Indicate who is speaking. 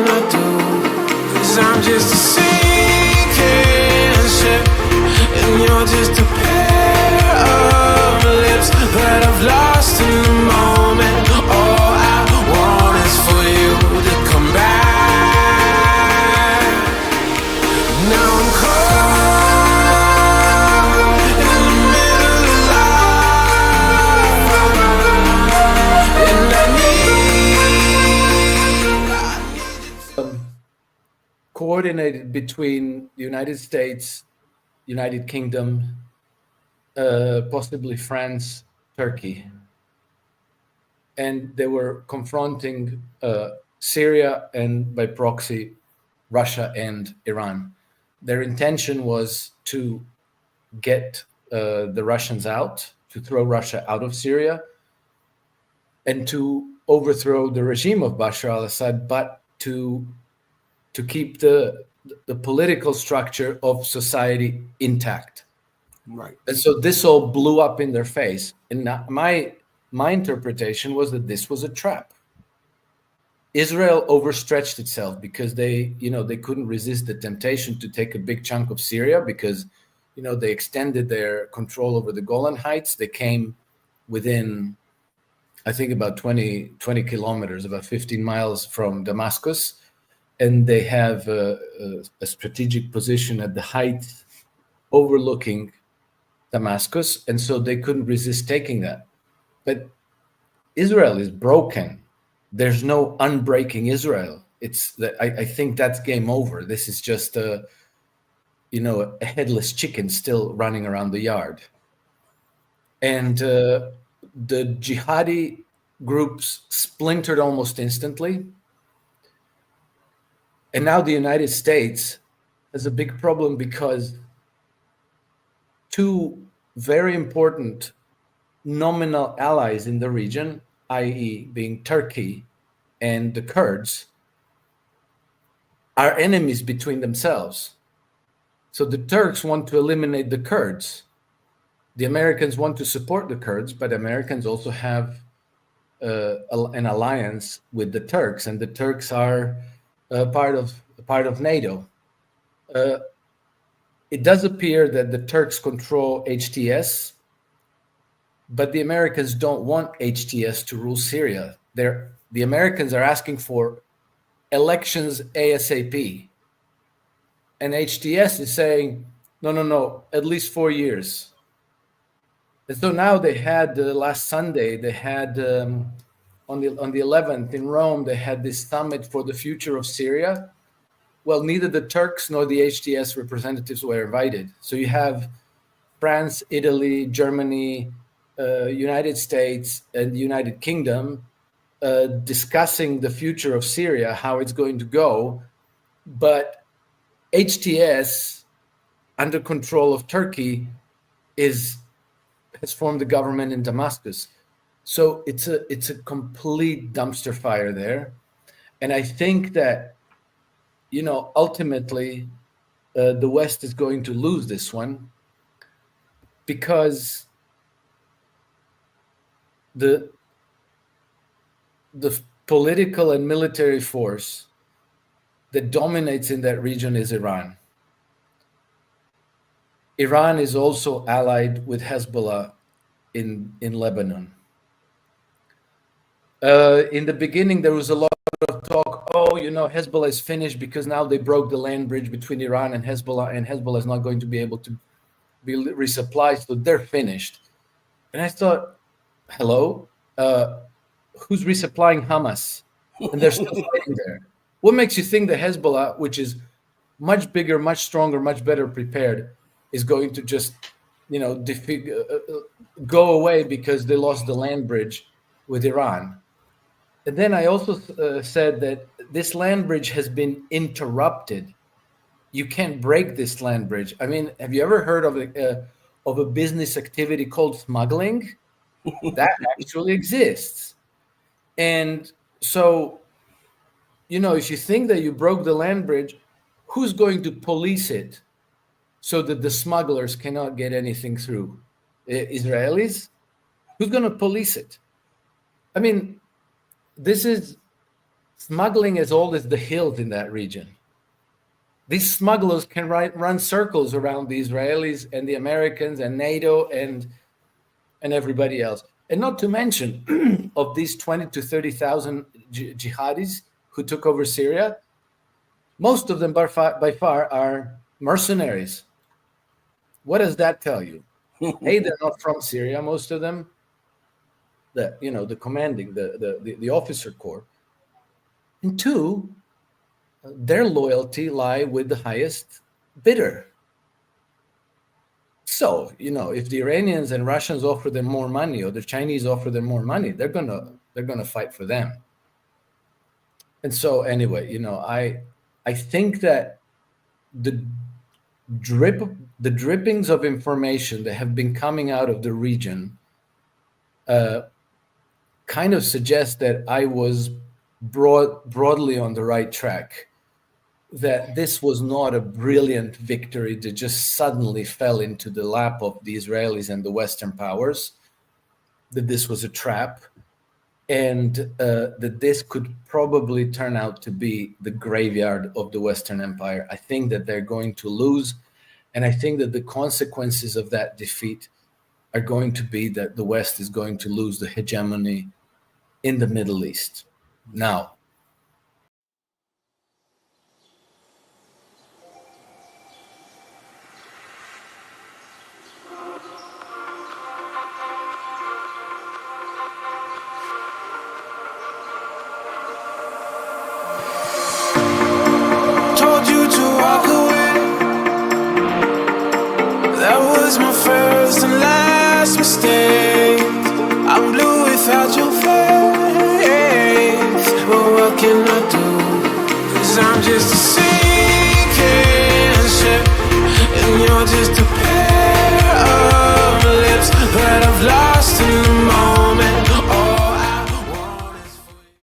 Speaker 1: wanna do, 'cause I'm just a sinking ship, and you're just a pair of lips that I've lost in the moment. All I want is for you to come back. Now I'm caught in the middle of life, and I need
Speaker 2: coordinated between the United States, United Kingdom, possibly France, Turkey. And they were confronting Syria and by proxy, Russia and Iran. Their intention was to get the Russians out, to throw Russia out of Syria, and to overthrow the regime of Bashar al-Assad, but to keep the political structure of society intact.
Speaker 3: Right.
Speaker 2: And so this all blew up in their face. And my interpretation was that this was a trap. Israel overstretched itself because they couldn't resist the temptation to take a big chunk of Syria because, they extended their control over the Golan Heights. They came within, I think, about 20 kilometers, about 15 miles from Damascus. And they have a strategic position at the height overlooking Damascus. And so they couldn't resist taking that. But Israel is broken. There's no unbreaking Israel. I think that's game over. This is just a headless chicken still running around the yard. And the jihadi groups splintered almost instantly. And now the United States has a big problem because two very important nominal allies in the region, i.e. being Turkey and the Kurds, are enemies between themselves. So the Turks want to eliminate the Kurds. The Americans want to support the Kurds, but Americans also have an alliance with the Turks, and the Turks are part of NATO. It does appear that the Turks control HTS, but the Americans don't want HTS to rule Syria. The Americans are asking for elections ASAP. And HTS is saying, no, at least 4 years. And so now they had, last Sunday, they had, on the 11th in Rome, they had this summit for the future of Syria. Well, neither the Turks nor the HTS representatives were invited. So you have France, Italy, Germany, United States, and the United Kingdom discussing the future of Syria, how it's going to go. But HTS, under control of Turkey, has formed the government in Damascus. So it's a complete dumpster fire there. And I think that, ultimately, the West is going to lose this one because the political and military force that dominates in that region is Iran. Iran is also allied with Hezbollah in Lebanon. In the beginning, there was a lot of talk, Hezbollah is finished because now they broke the land bridge between Iran and Hezbollah is not going to be able to be resupplied, so they're finished. And I thought, hello, who's resupplying Hamas? And they're still fighting there. What makes you think that Hezbollah, which is much bigger, much stronger, much better prepared, is going to just, go away because they lost the land bridge with Iran? And then I also said that this land bridge has been interrupted. You can't break this land bridge. I mean, have you ever heard of a business activity called smuggling? That actually exists. And so, if you think that you broke the land bridge, who's going to police it so that the smugglers cannot get anything through? Israelis? Who's going to police it? I mean, this is smuggling as old as the hills in that region. These smugglers can run circles around the Israelis and the Americans and NATO and everybody else. And not to mention, of these 20 to 30,000 jihadis who took over Syria, most of them by far are mercenaries. What does that tell you? A, they're not from Syria, most of them. The commanding, the officer corps. And two, their loyalty lie with the highest bidder. So, if the Iranians and Russians offer them more money, or the Chinese offer them more money, they're gonna fight for them. And so, anyway, I think that the drippings of information that have been coming out of the region kind of suggest that I was broadly on the right track, that this was not a brilliant victory that just suddenly fell into the lap of the Israelis and the Western powers, that this was a trap, and that this could probably turn out to be the graveyard of the Western Empire. I think that they're going to lose, and I think that the consequences of that defeat are going to be that the West is going to lose the hegemony in the Middle East. Now,